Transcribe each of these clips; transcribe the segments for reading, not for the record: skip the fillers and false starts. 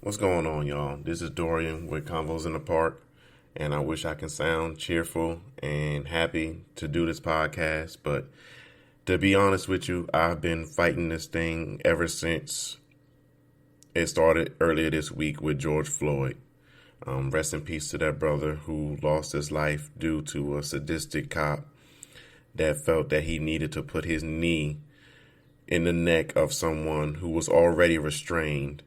What's going on, y'all? This is Dorian with Convos in the Park, and I wish I can sound cheerful and happy to do this podcast, but to be honest with you, I've been fighting this thing ever since it started earlier this week with George Floyd. Rest in peace to that brother who lost his life due to a sadistic cop that felt that he needed to put his knee in the neck of someone who was already restrained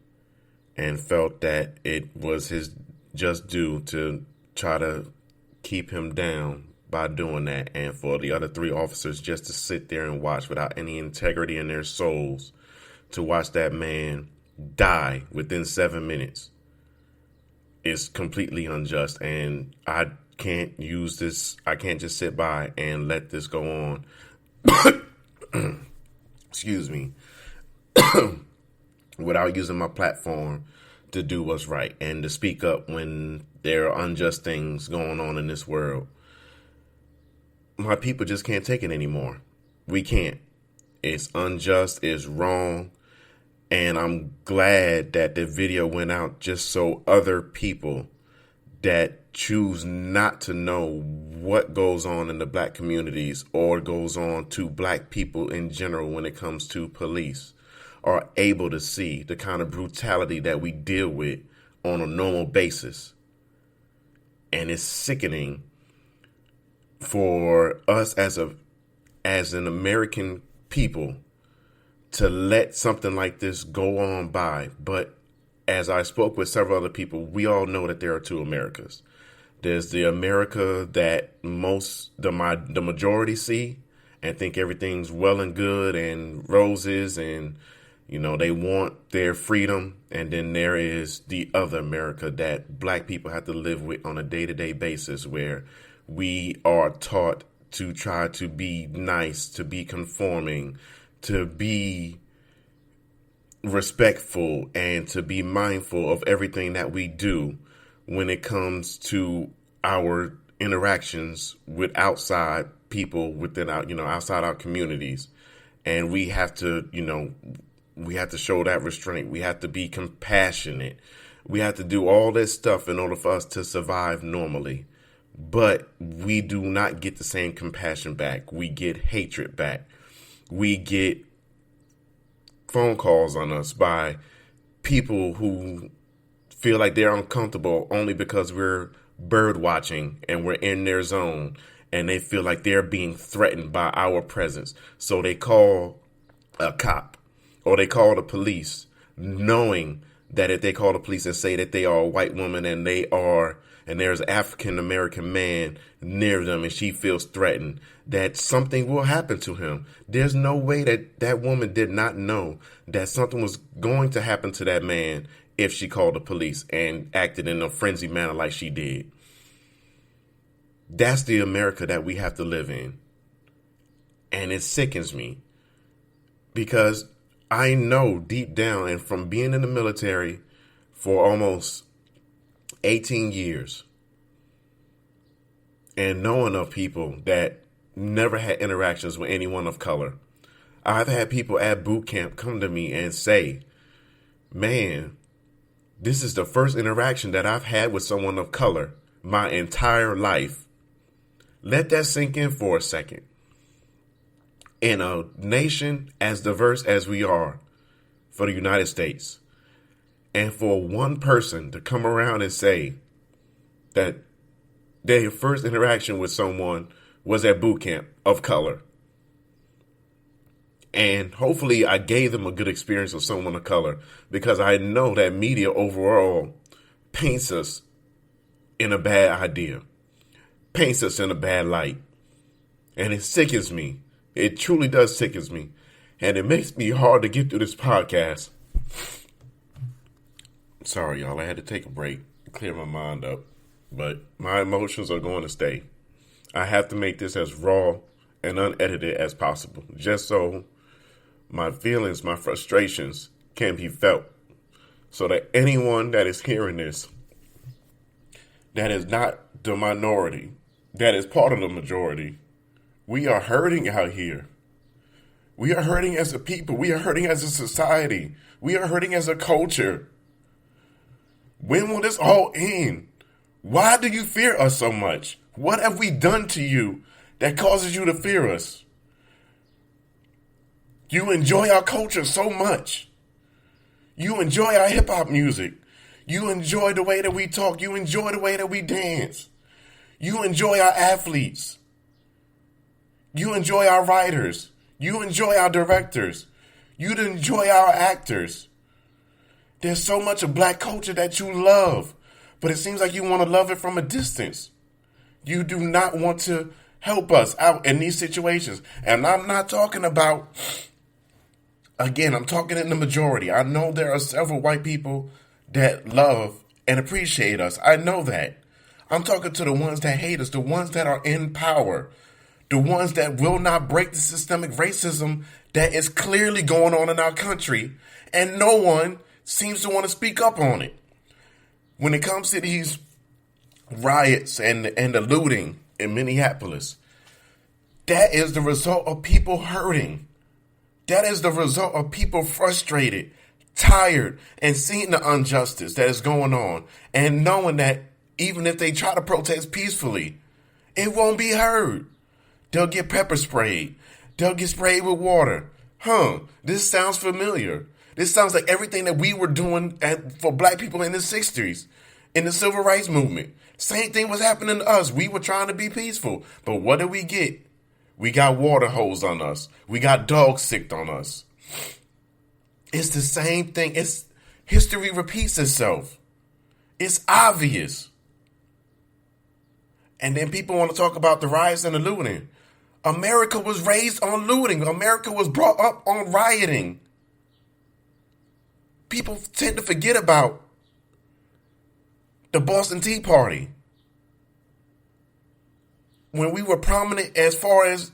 and felt that it was his just due to try to keep him down by doing that, and for the other three officers just to sit there and watch without any integrity in their souls, to watch that man die within 7 minutes is completely unjust. And I can't just sit by and let this go on excuse me without using my platform to do what's right and to speak up when there are unjust things going on in this world. My people just can't take it anymore. We can't. It's unjust, it's wrong, and I'm glad that the video went out just so other people that choose not to know what goes on in the black communities or goes on to black people in general when it comes to police are able to see the kind of brutality that we deal with on a normal basis. And it's sickening for us as an American people to let something like this go on by. But as I spoke with several other people, we all know that there are two Americas. There's the America that the majority see and think everything's well and good and roses and they want their freedom. And then there is the other America that black people have to live with on a day-to-day basis, where we are taught to try to be nice, to be conforming, to be respectful, and to be mindful of everything that we do when it comes to our interactions with outside people within our, outside our communities. And we have to show that restraint. We have to be compassionate. We have to do all this stuff in order for us to survive normally. But we do not get the same compassion back. We get hatred back. We get phone calls on us by people who feel like they're uncomfortable only because we're bird watching and we're in their zone, and they feel like they're being threatened by our presence. So they call a cop or they call the police, knowing that if they call the police and say that they are a white woman and there's an African American man near them and she feels threatened, that something will happen to him. There's no way that woman did not know that something was going to happen to that man if she called the police and acted in a frenzied manner like she did. That's the America that we have to live in. And it sickens me because I know deep down, and from being in the military for almost 18 years and knowing of people that never had interactions with anyone of color, I've had people at boot camp come to me and say, man, this is the first interaction that I've had with someone of color my entire life. Let that sink in for a second. In a nation as diverse as we are for the United States, and for one person to come around and say that their first interaction with someone was at boot camp of color, and hopefully I gave them a good experience with someone of color, because I know that media overall paints us in a bad idea, paints us in a bad light, and it sickens me. It truly does sickens me, and it makes me hard to get through this podcast. Sorry, y'all. I had to take a break, clear my mind up, but my emotions are going to stay. I have to make this as raw and unedited as possible, just so my feelings, my frustrations can be felt, so that anyone that is hearing this, that is not the minority, that is part of the majority, we are hurting out here. We are hurting as a people. We are hurting as a society. We are hurting as a culture. When will this all end? Why do you fear us so much? What have we done to you that causes you to fear us? You enjoy our culture so much. You enjoy our hip hop music. You enjoy the way that we talk. You enjoy the way that we dance. You enjoy our athletes. You enjoy our writers. You enjoy our directors. You enjoy our actors. There's so much of black culture that you love, but it seems like you want to love it from a distance. You do not want to help us out in these situations. And I'm not talking about, again, I'm talking in the majority. I know there are several white people that love and appreciate us. I know that. I'm talking to the ones that hate us, the ones that are in power, the ones that will not break the systemic racism that is clearly going on in our country, and no one seems to want to speak up on it. When it comes to these riots and the looting in Minneapolis, that is the result of people hurting. That is the result of people frustrated, tired, and seeing the injustice that is going on, and knowing that even if they try to protest peacefully, it won't be heard. They'll get pepper sprayed. They'll get sprayed with water. This sounds familiar. This sounds like everything that we were doing for black people in the 60s, in the civil rights movement. Same thing was happening to us. We were trying to be peaceful. But what did we get? We got water hose on us. We got dog sick on us. It's the same thing. History repeats itself. It's obvious. And then people want to talk about the riots and the looting. America was raised on looting. America was brought up on rioting. People tend to forget about the Boston Tea Party. When we were prominent as far as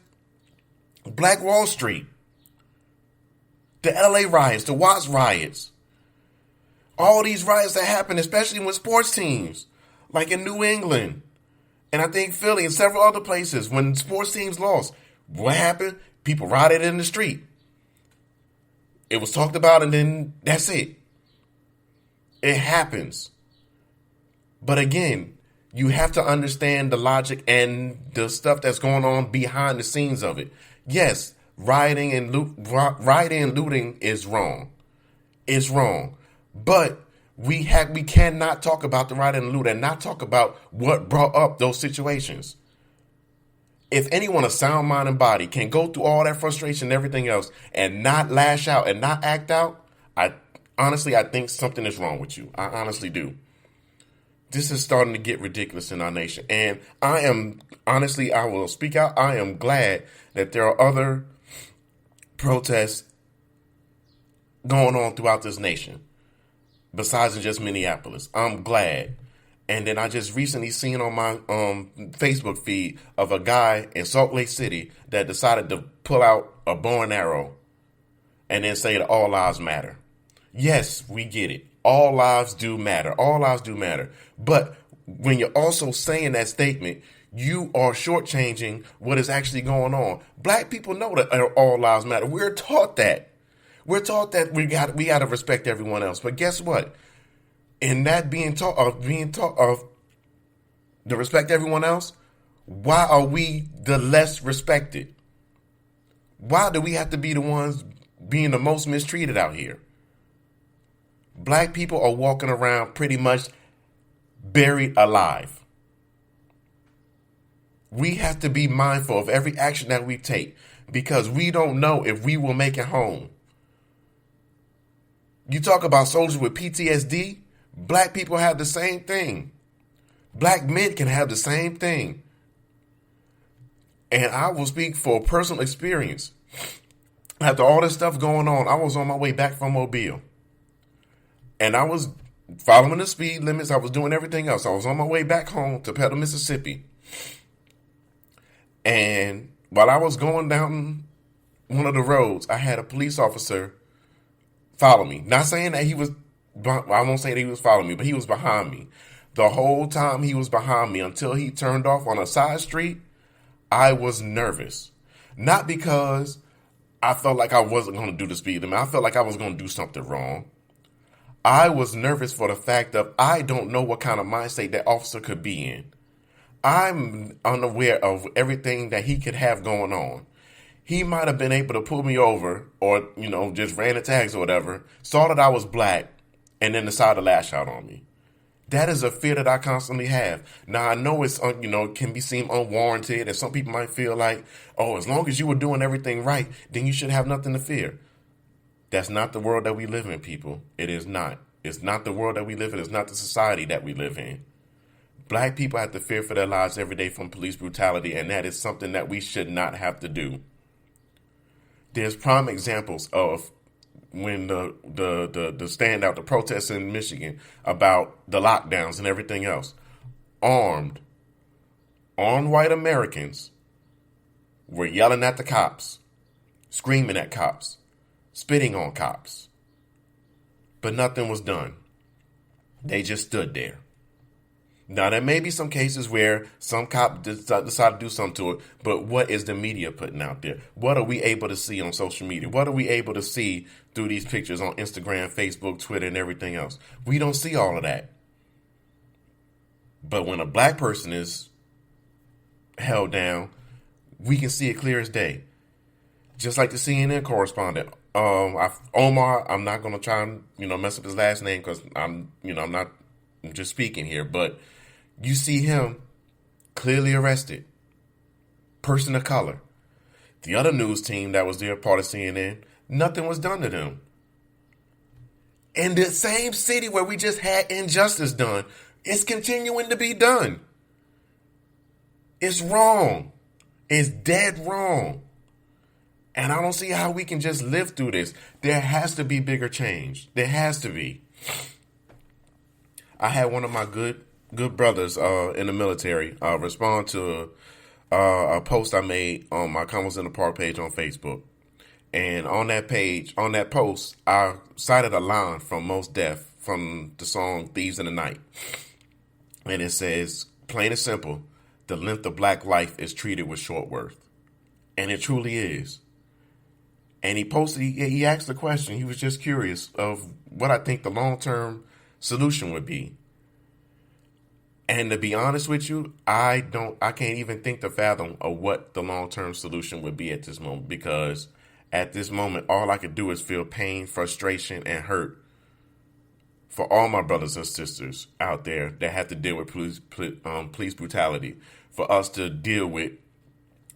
Black Wall Street, the LA riots, the Watts riots, all these riots that happened, especially with sports teams, like in New England, and I think Philly and several other places, when sports teams lost, what happened? People rioted in the street. It was talked about and then that's it. It happens. But again, you have to understand the logic and the stuff that's going on behind the scenes of it. Yes, rioting and looting is wrong. It's wrong. But we cannot talk about the rioting and loot and not talk about what brought up those situations. If anyone of sound mind and body can go through all that frustration and everything else and not lash out and not act out, I think something is wrong with you. I honestly do. This is starting to get ridiculous in our nation. And I will speak out. I am glad that there are other protests going on throughout this nation besides in just Minneapolis. I'm glad. And then I just recently seen on my Facebook feed of a guy in Salt Lake City that decided to pull out a bow and arrow and then say that all lives matter. Yes, we get it. All lives do matter. All lives do matter. But when you're also saying that statement, you are shortchanging what is actually going on. Black people know that all lives matter. We're taught that. We're taught that we got to respect everyone else. But guess what? In that being taught of to respect everyone else, why are we the less respected? Why do we have to be the ones being the most mistreated out here? Black people are walking around pretty much buried alive. We have to be mindful of every action that we take because we don't know if we will make it home. You talk about soldiers with PTSD, black people have the same thing. Black men can have the same thing. And I will speak for personal experience. After all this stuff going on, I was on my way back from Mobile. And I was following the speed limits. I was doing everything else. I was on my way back home to Petal, Mississippi. And while I was going down one of the roads, I had a police officer follow me. Not saying that he was, I won't say that he was following me, but he was behind me. The whole time he was behind me until he turned off on a side street, I was nervous. Not because I felt like I wasn't going to do the speed limit. I felt like I was going to do something wrong. I was nervous for the fact of I don't know what kind of mindset that officer could be in. I'm unaware of everything that he could have going on. He might have been able to pull me over or, just ran the tags or whatever, saw that I was black, and then decided to lash out on me. That is a fear that I constantly have. Now, I know it's, it can be seen unwarranted, and some people might feel like, oh, as long as you were doing everything right, then you should have nothing to fear. That's not the world that we live in, people. It is not. It's not the world that we live in. It's not the society that we live in. Black people have to fear for their lives every day from police brutality, and that is something that we should not have to do. There's prime examples of when the standout, the protests in Michigan about the lockdowns and everything else. Armed white Americans were yelling at the cops, screaming at cops, spitting on cops. But nothing was done. They just stood there. Now, there may be some cases where some cop decide to do something to it, but what is the media putting out there? What are we able to see on social media? What are we able to see through these pictures on Instagram, Facebook, Twitter, and everything else? We don't see all of that. But when a black person is held down, we can see it clear as day. Just like the CNN correspondent, Omar, I'm not going to try and, mess up his last name because I'm just speaking here, but you see him clearly arrested. Person of color. The other news team that was there, part of CNN, nothing was done to them. In the same city where we just had injustice done, it's continuing to be done. It's wrong. It's dead wrong. And I don't see how we can just live through this. There has to be bigger change. There has to be. I had one of my good brothers in the military respond to a post I made on my Convos in the Park page on Facebook. And on that post, I cited a line from Mos Def from the song Thieves in the Night. And it says, plain and simple, the length of black life is treated with short worth. And it truly is. And he asked the question, he was just curious of what I think the long-term solution would be. And to be honest with you, I can't even think to fathom of what the long-term solution would be at this moment, because at this moment, all I could do is feel pain, frustration, and hurt for all my brothers and sisters out there that have to deal with police brutality, for us to deal with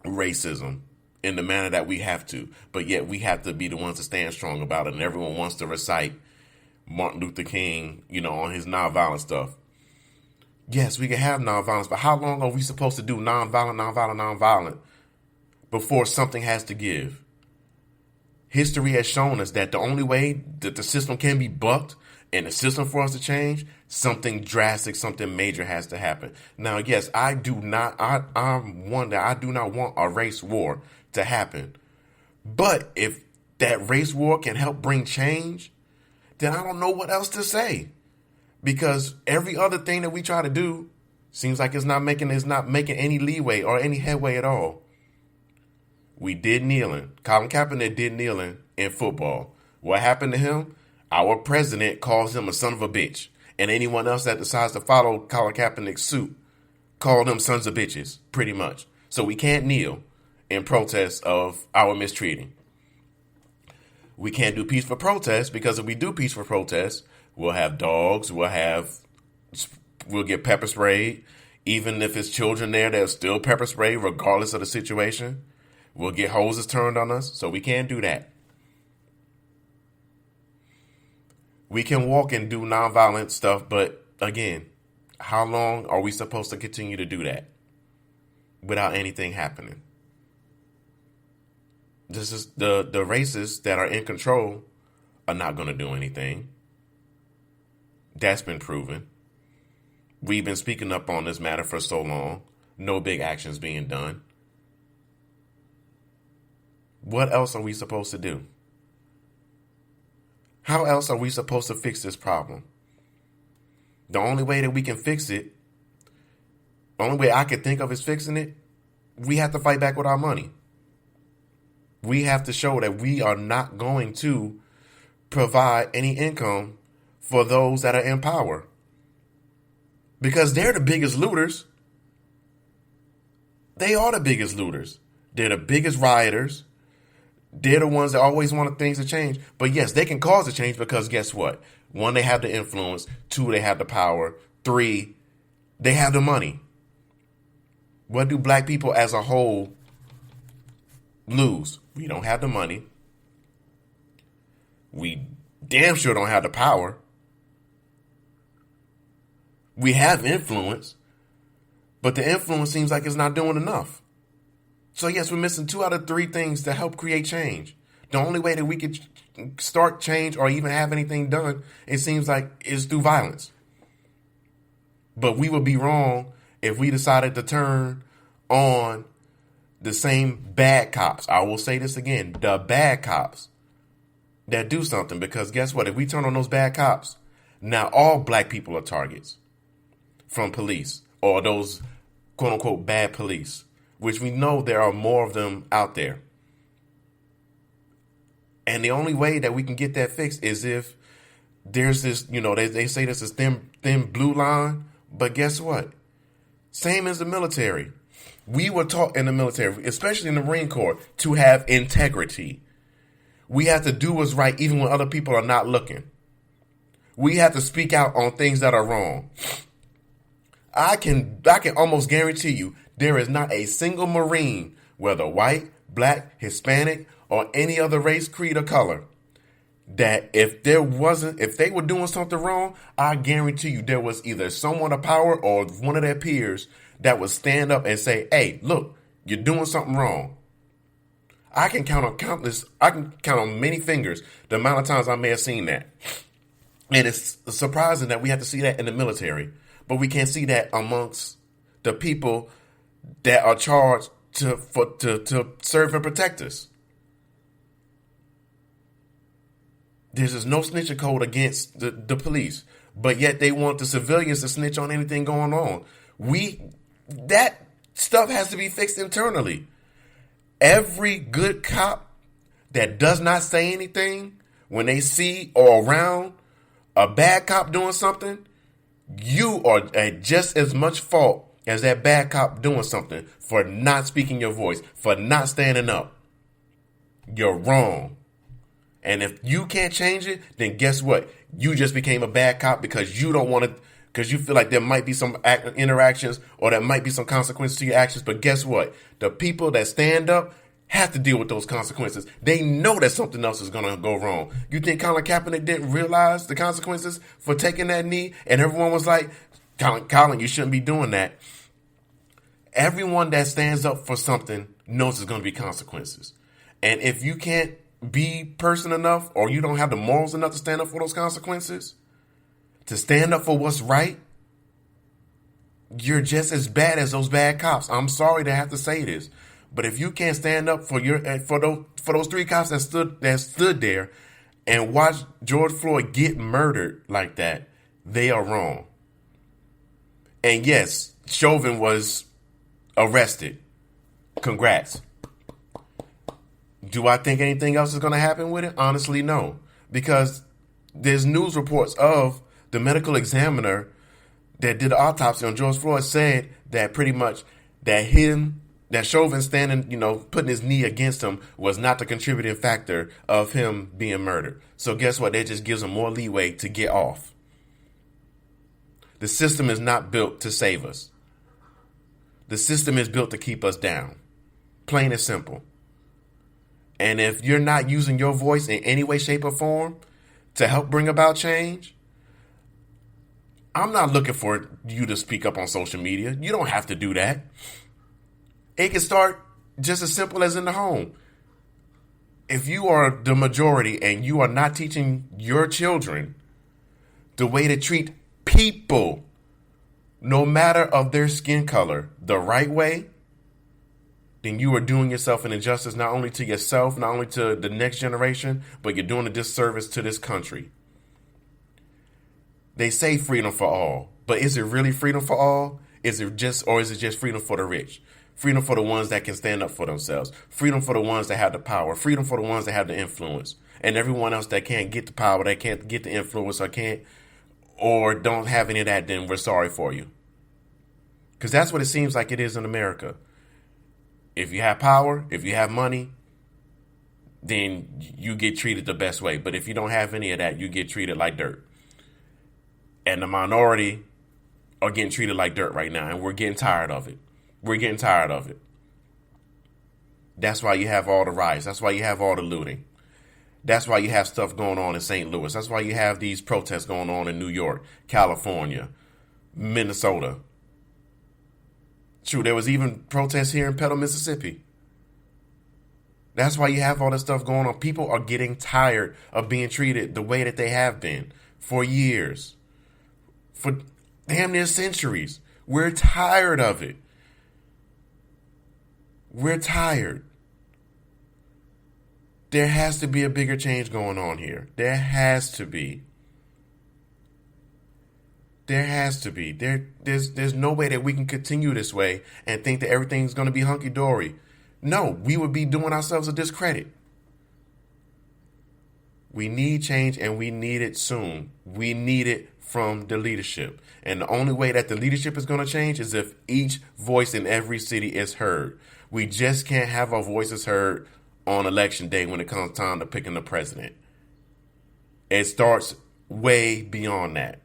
racism in the manner that we have to, but yet we have to be the ones to stand strong about it. And everyone wants to recite Martin Luther King, on his nonviolent stuff. Yes, we can have nonviolence, but how long are we supposed to do nonviolent before something has to give? History has shown us that the only way that the system can be bucked and the system for us to change, something drastic, something major has to happen. Now, yes, I'm one that I do not want a race war to happen. But if that race war can help bring change, then I don't know what else to say. Because every other thing that we try to do seems like it's not making any leeway or any headway at all. We did kneeling. Colin Kaepernick did kneeling in football. What happened to him? Our president calls him a son of a bitch. And anyone else that decides to follow Colin Kaepernick's suit, call them sons of bitches, pretty much. So we can't kneel in protest of our mistreating. We can't do peaceful protest, because if we do peaceful protest, we'll have dogs, we'll get pepper sprayed. Even if it's children there, they'll still pepper spray regardless of the situation. We'll get hoses turned on us, so we can't do that. We can walk and do nonviolent stuff, but again, how long are we supposed to continue to do that without anything happening? This is the racists that are in control are not going to do anything. That's been proven. We've been speaking up on this matter for so long. No big actions being done. What else are we supposed to do? How else are we supposed to fix this problem? The only way that we can fix it, the only way I can think of is fixing it, we have to fight back with our money. We have to show that we are not going to provide any income for those that are in power. Because they're the biggest looters. They are the biggest looters. They're the biggest rioters. They're the ones that always want things to change. But yes, they can cause a change because guess what? One, they have the influence. Two, they have the power. Three, they have the money. What do black people as a whole lose? We don't have the money. We damn sure don't have the power. We have influence, but the influence seems like it's not doing enough. So yes, we're missing 2 out of 3 things to help create change. The only way that we could start change or even have anything done, it seems like, is through violence. But we would be wrong if we decided to turn on the same bad cops. I will say this again, the bad cops that do something, because guess what? If we turn on those bad cops, now all black people are targets from police or those quote unquote bad police, which we know there are more of them out there. And the only way that we can get that fixed is if there's this, they say there's this thin blue line, but guess what? Same as the military. We were taught in the military, especially in the Marine Corps, to have integrity. We have to do what's right even when other people are not looking. We have to speak out on things that are wrong. I can almost guarantee you there is not a single Marine, whether white, black, Hispanic, or any other race, creed, or color, that if they were doing something wrong, I guarantee you there was either someone of power or one of their peers that would stand up and say, hey, look, you're doing something wrong. I can count on many fingers the amount of times I may have seen that. And it's surprising that we have to see that in the military, but we can't see that amongst the people that are charged to serve and protect us. There's just no snitching code against the police, but yet they want the civilians to snitch on anything going on. That stuff has to be fixed internally. Every good cop that does not say anything when they see or around a bad cop doing something, you are at just as much fault as that bad cop doing something for not speaking your voice, for not standing up. You're wrong. And if you can't change it, then guess what? You just became a bad cop because you don't want to, because you feel like there might be some interactions or there might be some consequences to your actions. But guess what? The people that stand up have to deal with those consequences. They know that something else is going to go wrong. You think Colin Kaepernick didn't realize the consequences for taking that knee? And everyone was like, Colin, you shouldn't be doing that. Everyone that stands up for something knows there's going to be consequences. And if you can't be person enough, or you don't have the morals enough to stand up for those consequences, to stand up for what's right, you're just as bad as those bad cops. I'm sorry to have to say this, but if you can't stand up for those 3 cops that stood there and watched George Floyd get murdered like that, they are wrong. And yes, Chauvin was arrested. Congrats. Do I think anything else is going to happen with it? Honestly, no. Because there's news reports of the medical examiner that did the autopsy on George Floyd said that pretty much that Chauvin standing, putting his knee against him was not the contributing factor of him being murdered. So guess what? That just gives him more leeway to get off. The system is not built to save us. The system is built to keep us down. Plain and simple. And if you're not using your voice in any way, shape, or form to help bring about change, I'm not looking for you to speak up on social media. You don't have to do that. It can start just as simple as in the home. If you are the majority and you are not teaching your children the way to treat people, no matter of their skin color, the right way, then you are doing yourself an injustice, not only to yourself, not only to the next generation, but you're doing a disservice to this country. They say freedom for all, but is it really freedom for all? Is it just freedom for the rich? Freedom for the ones that can stand up for themselves. Freedom for the ones that have the power. Freedom for the ones that have the influence. And everyone else that can't get the power, that can't get the influence, or don't have any of that, then we're sorry for you. Because that's what it seems like it is in America. If you have power, if you have money, then you get treated the best way. But if you don't have any of that, you get treated like dirt. And the minority are getting treated like dirt right now, and we're getting tired of it. We're getting tired of it. That's why you have all the riots. That's why you have all the looting. That's why you have stuff going on in St. Louis. That's why you have these protests going on in New York, California, Minnesota. True, there was even protests here in Petal, Mississippi. That's why you have all this stuff going on. People are getting tired of being treated the way that they have been for years, for damn near centuries. We're tired of it. We're tired. There has to be a bigger change going on here. There has to be. There has to be. There's no way that we can continue this way and think that everything's going to be hunky-dory. No, we would be doing ourselves a discredit. We need change, and we need it soon. We need it from the leadership. And the only way that the leadership is going to change is if each voice in every city is heard. We just can't have our voices heard on election day when it comes time to picking the president. It starts way beyond that.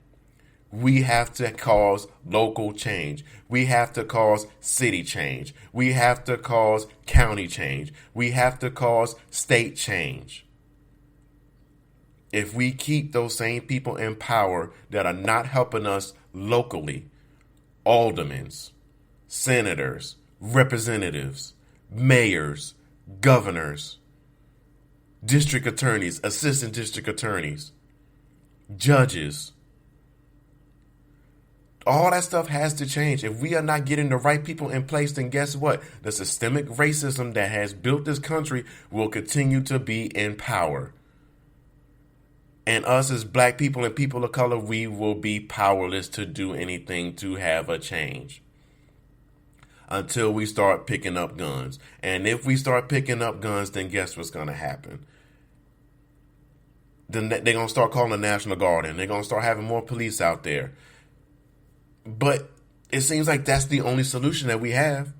We have to cause local change. We have to cause city change. We have to cause county change. We have to cause state change. If we keep those same people in power that are not helping us locally, aldermans, senators, representatives, mayors, governors, district attorneys, assistant district attorneys, judges, all that stuff has to change. If we are not getting the right people in place, then guess what? The systemic racism that has built this country will continue to be in power. And us as black people and people of color, we will be powerless to do anything to have a change until we start picking up guns. And if we start picking up guns, then guess what's going to happen? Then they're going to start calling the National Guard, and they're going to start having more police out there. But it seems like that's the only solution that we have.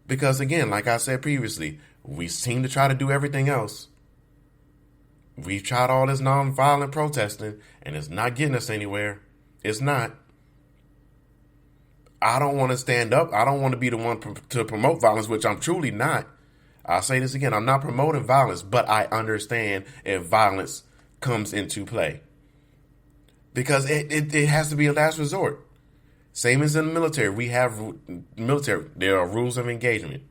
Because again, like I said previously, we seem to try to do everything else. We've tried all this nonviolent protesting, and it's not getting us anywhere. It's not. I don't want to stand up. I don't want to be the one to promote violence, which I'm truly not. I'll say this again. I'm not promoting violence, but I understand if violence comes into play. Because it has to be a last resort. Same as in the military. We have military. There are rules of engagement.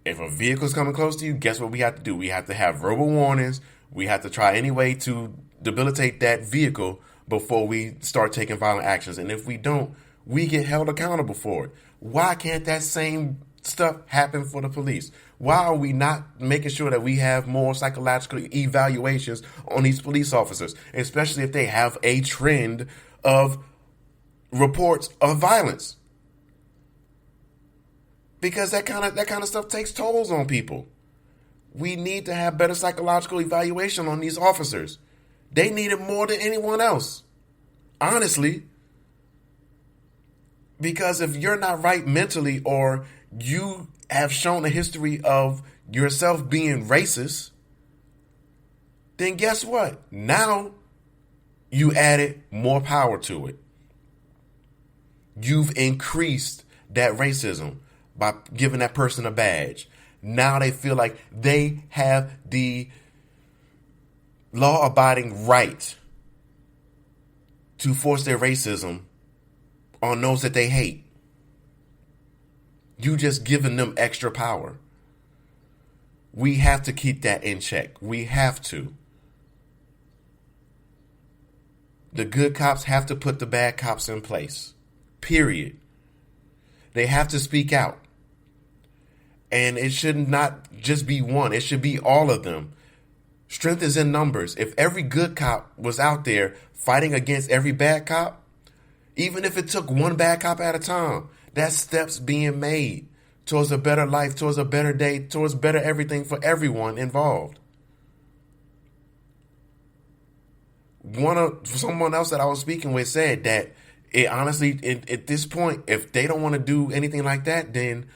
If a vehicle is coming close to you, guess what we have to do? We have to have verbal warnings. We have to try any way to debilitate that vehicle before we start taking violent actions. And if we don't, we get held accountable for it. Why can't that same stuff happen for the police? Why are we not making sure that we have more psychological evaluations on these police officers, especially if they have a trend of reports of violence? Because that kind of stuff takes tolls on people. We need to have better psychological evaluation on these officers. They need it more than anyone else, honestly. Because if you're not right mentally, or you have shown a history of yourself being racist, then guess what? Now you added more power to it. You've increased that racism by giving that person a badge. Now they feel like they have the law-abiding right to force their racism on those that they hate. You just giving them extra power. We have to keep that in check. We have to. The good cops have to put the bad cops in place. Period. They have to speak out. And it should not just be one. It should be all of them. Strength is in numbers. If every good cop was out there fighting against every bad cop, even if it took one bad cop at a time, that's steps being made towards a better life, towards a better day, towards better everything for everyone involved. Someone else that I was speaking with said that it honestly, at this point, if they don't want to do anything like that, then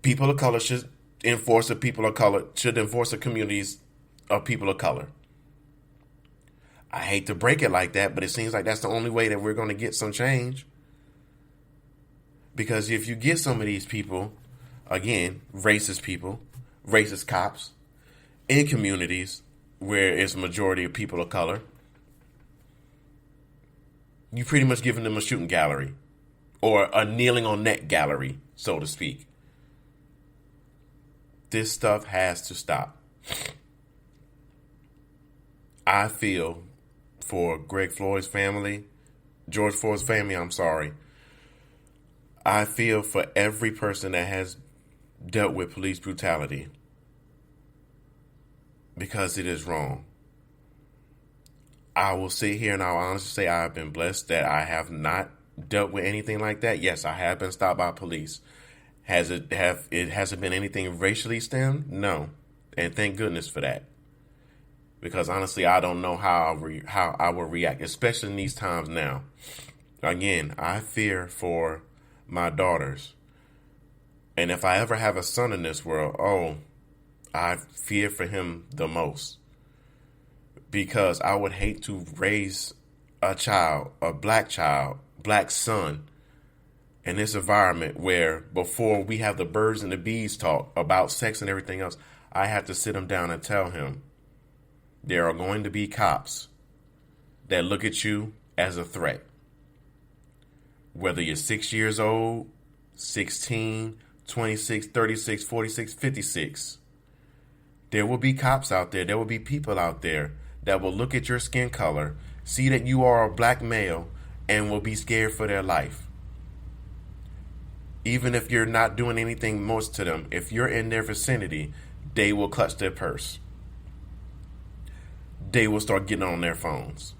people of color should enforce the communities of people of color. I hate to break it like that, but it seems like that's the only way that we're going to get some change. Because if you get some of these people, again, racist cops, in communities where it's a majority of people of color, you pretty much giving them a shooting gallery or a kneeling on neck gallery, so to speak. This stuff has to stop. I feel for George Floyd's family, I feel for every person that has dealt with police brutality, because it is wrong. I will sit here and I'll honestly say I have been blessed that I have not dealt with anything like that. Yes, I have been stopped by police. Hasn't been anything racially stemmed? No. And thank goodness for that. Because honestly, I don't know how I will react, especially in these times now. Again, I fear for my daughters. And if I ever have a son in this world, I fear for him the most. Because I would hate to raise a black son, in this environment where before we have the birds and the bees talk about sex and everything else, I have to sit him down and tell him there are going to be cops that look at you as a threat. Whether you're 6 years old, 16, 26, 36, 46, 56, there will be cops out there. There will be people out there that will look at your skin color, see that you are a black male, and will be scared for their life. Even if you're not doing anything most to them, if you're in their vicinity, they will clutch their purse. They will start getting on their phones.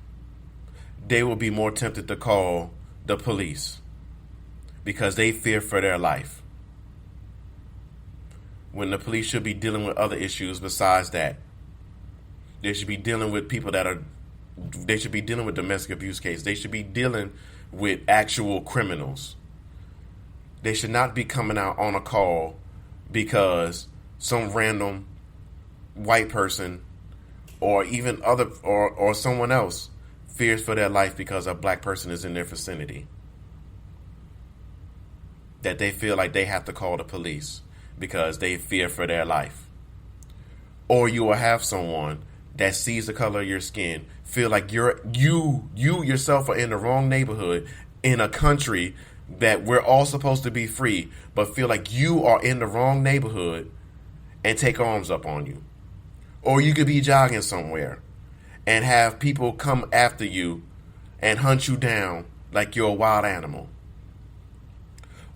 They will be more tempted to call the police because they fear for their life. When the police should be dealing with other issues besides that. They should be dealing with they should be dealing with domestic abuse cases. They should be dealing with actual criminals. They should not be coming out on a call because some random white person or even or someone else fears for their life because a black person is in their vicinity. That they feel like they have to call the police because they fear for their life. Or you will have someone that sees the color of your skin, feel like you yourself are in the wrong neighborhood in a country that we're all supposed to be free, but feel like you are in the wrong neighborhood and take arms up on you. Or you could be jogging somewhere and have people come after you and hunt you down like you're a wild animal.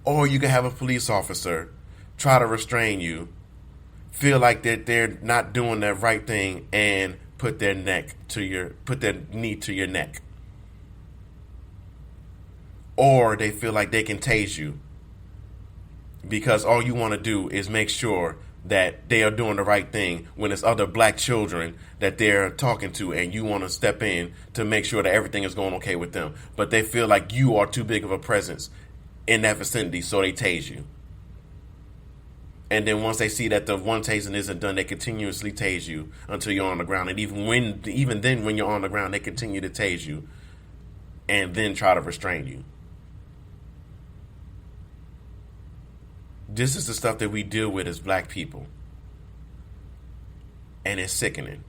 Or you could have a police officer try to restrain you, feel like that they're not doing the right thing, and put their knee to your neck. Or they feel like they can tase you because all you want to do is make sure that they are doing the right thing when it's other black children that they're talking to, and you want to step in to make sure that everything is going okay with them. But they feel like you are too big of a presence in that vicinity, so they tase you. And then once they see that the one tasing isn't done, they continuously tase you until you're on the ground. And even then, when you're on the ground, they continue to tase you and then try to restrain you. This is the stuff that we deal with as black people. And it's sickening.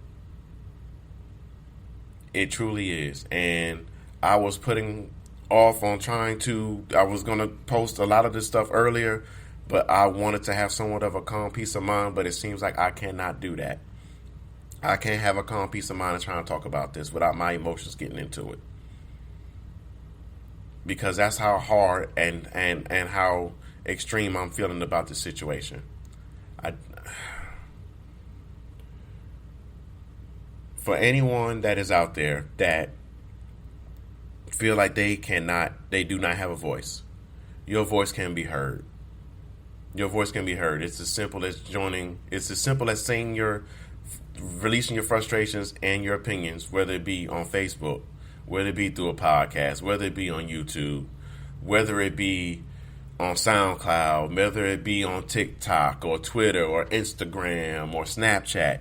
It truly is. And I was putting off on I was going to post a lot of this stuff earlier, but I wanted to have somewhat of a calm peace of mind, but it seems like I cannot do that. I can't have a calm peace of mind and trying to talk about this without my emotions getting into it. Because that's how hard and how extreme I'm feeling about this situation. For anyone that is out there that feel like they do not have a voice, your voice can be heard. Your voice can be heard. It's as simple as saying your releasing your frustrations and your opinions, whether it be on Facebook, whether it be through a podcast, whether it be on YouTube, whether it be on SoundCloud, whether it be on TikTok or Twitter or Instagram or Snapchat,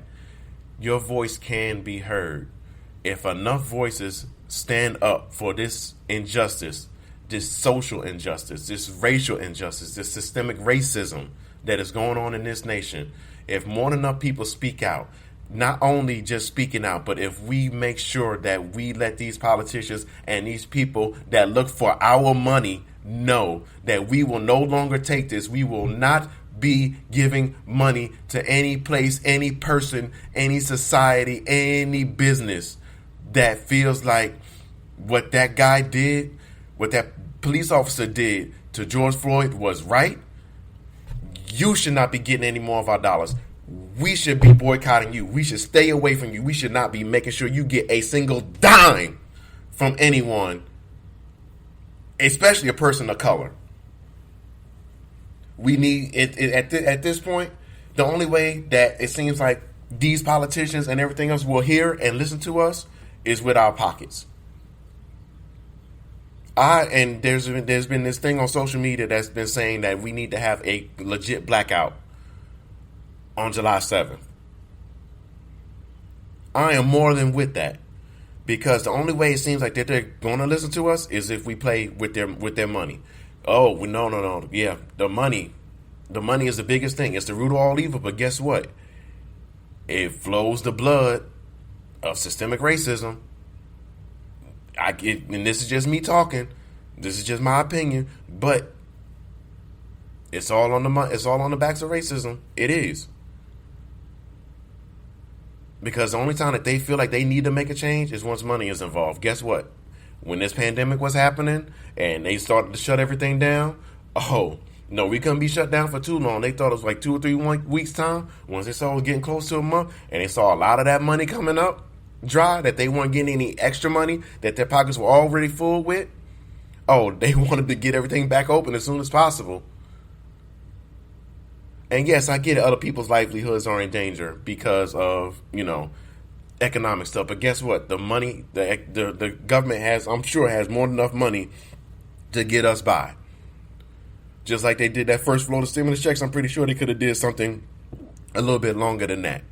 your voice can be heard. If enough voices stand up for this injustice, this social injustice, this racial injustice, this systemic racism that is going on in this nation, if more than enough people speak out, not only just speaking out, but if we make sure that we let these politicians and these people that look for our money know that we will no longer take this, we will not be giving money to any place, any person, any society, any business that feels like what that guy did, what that police officer did to George Floyd was right. You should not be getting any more of our dollars. We should be boycotting you. We should stay away from you. We should not be making sure you get a single dime from anyone, especially a person of color. We need it at this point. The only way that it seems like these politicians and everything else will hear and listen to us is with our pockets. There's been this thing on social media that's been saying that we need to have a legit blackout on July 7th. I am more than with that, because the only way it seems like that they're going to listen to us is if we play with their money. Oh, no. Yeah, the money is the biggest thing. It's the root of all evil. But guess what? It flows the blood of systemic racism. And this is just me talking. This is just my opinion. But it's all on the backs of racism. It is. Because the only time that they feel like they need to make a change is once money is involved. Guess what? When this pandemic was happening and they started to shut everything down, oh, no, we couldn't be shut down for too long. They thought it was like 2 or 3 weeks time. Once they saw it was getting close to a month and they saw a lot of that money coming up dry, that they weren't getting any extra money, that their pockets were already full with, oh, they wanted to get everything back open as soon as possible. And yes, I get it. Other people's livelihoods are in danger because of, economic stuff. But guess what? The money, the government has more than enough money to get us by. Just like they did that first flow of stimulus checks, I'm pretty sure they could have did something a little bit longer than that.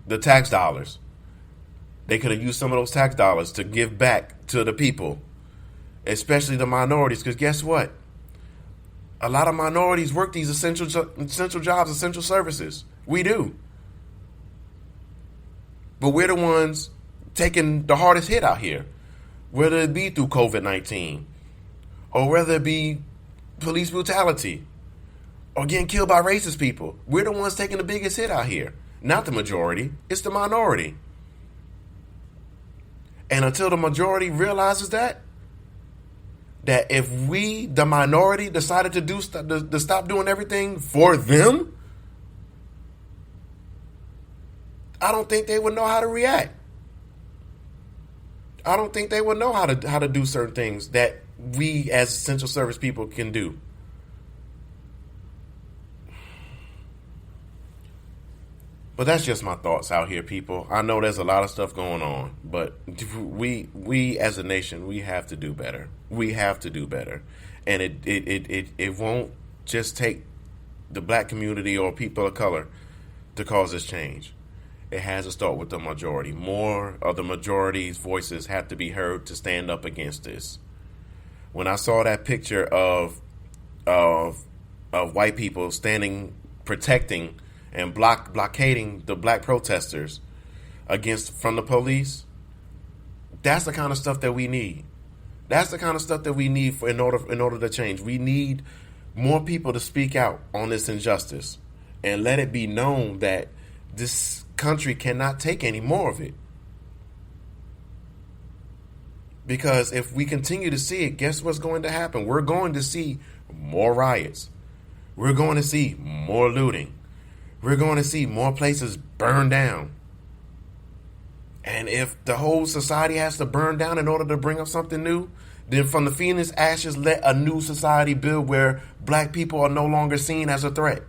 The tax dollars. They could have used some of those tax dollars to give back to the people, especially the minorities. Because guess what? A lot of minorities work these essential jobs, essential services. We do. But we're the ones taking the hardest hit out here, whether it be through COVID-19 or whether it be police brutality or getting killed by racist people. We're the ones taking the biggest hit out here. Not the majority. It's the minority. And until the majority realizes that if we, the minority, decided to stop doing everything for them, I don't think they would know how to react. I don't think they would know how to do certain things that we as essential service people can do. But that's just my thoughts out here, people. I know there's a lot of stuff going on, but we as a nation, we have to do better. We have to do better. And it won't just take the black community or people of color to cause this change. It has to start with the majority. More of the majority's voices have to be heard to stand up against this. When I saw that picture of white people standing, protecting and blockading the black protesters from the police, that's the kind of stuff that we need. That's the kind of stuff that we need in order to change. We need more people to speak out on this injustice and let it be known that this country cannot take any more of it. Because if we continue to see it, guess what's going to happen? We're going to see more riots. We're going to see more looting. We're going to see more places burn down. And if the whole society has to burn down in order to bring up something new, then from the phoenix ashes, let a new society build where black people are no longer seen as a threat.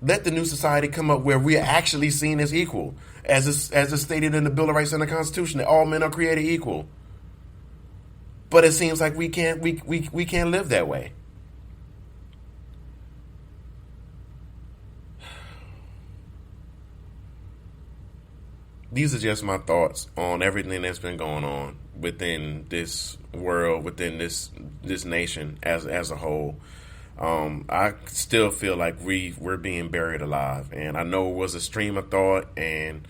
Let the new society come up where we are actually seen as equal, as stated in the Bill of Rights and the Constitution, that all men are created equal. But it seems like we can't live that way. These are just my thoughts on everything that's been going on within this world, within this nation as a whole. I still feel like we're being buried alive, and I know it was a stream of thought, and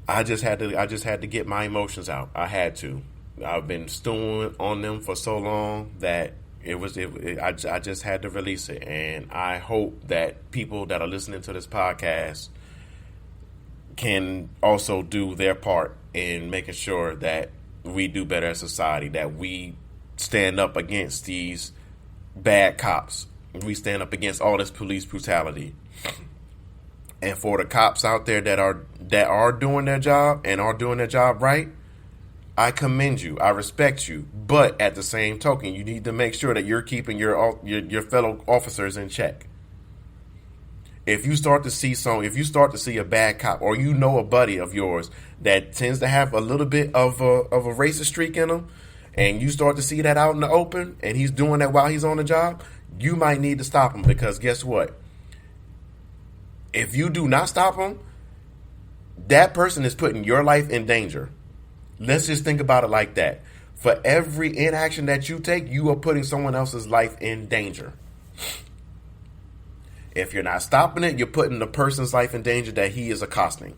I just had to get my emotions out. I had to. I've been stewing on them for so long that I just had to release it, and I hope that people that are listening to this podcast can also do their part in making sure that we do better as a society, that we stand up against these bad cops. We stand up against all this police brutality. And for the cops out there that are doing their job and are doing their job right, I commend you. I respect you. But at the same token, you need to make sure that you're keeping your fellow officers in check. If you start to see a bad cop, or you know a buddy of yours that tends to have a little bit of a racist streak in him, and you start to see that out in the open, and he's doing that while he's on the job, you might need to stop him, because guess what? If you do not stop him, that person is putting your life in danger. Let's just think about it like that. For every inaction that you take, you are putting someone else's life in danger. If you're not stopping it, you're putting the person's life in danger that he is accosting.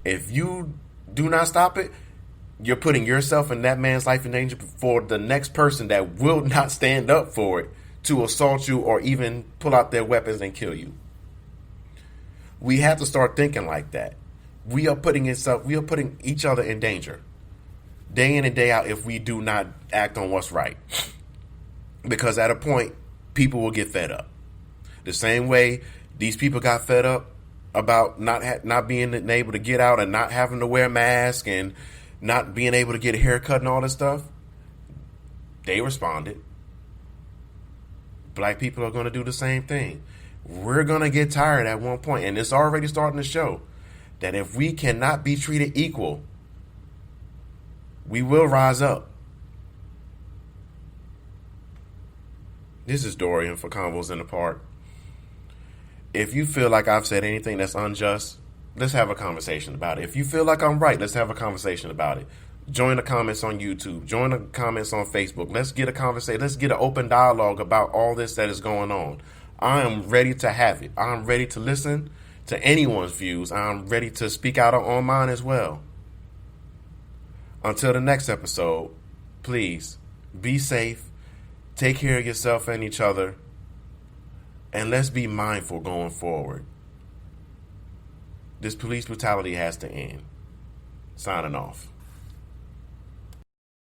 If you do not stop it, you're putting yourself and that man's life in danger for the next person that will not stand up for it to assault you or even pull out their weapons and kill you. We have to start thinking like that. We are putting each other in danger day in and day out if we do not act on what's right. Because at a point, people will get fed up. The same way these people got fed up about not being able to get out and not having to wear a mask and not being able to get a haircut and all this stuff, they responded. Black people are going to do the same thing. We're going to get tired at one point, and it's already starting to show that if we cannot be treated equal, we will rise up. This is Dorian for Convos in the Park. If you feel like I've said anything that's unjust, let's have a conversation about it. If you feel like I'm right, let's have a conversation about it. Join the comments on YouTube. Join the comments on Facebook. Let's get a conversation. Let's get an open dialogue about all this that is going on. I am ready to have it. I'm ready to listen to anyone's views. I'm ready to speak out on mine as well. Until the next episode, please be safe. Take care of yourself and each other. And let's be mindful going forward. This police brutality has to end. Signing off.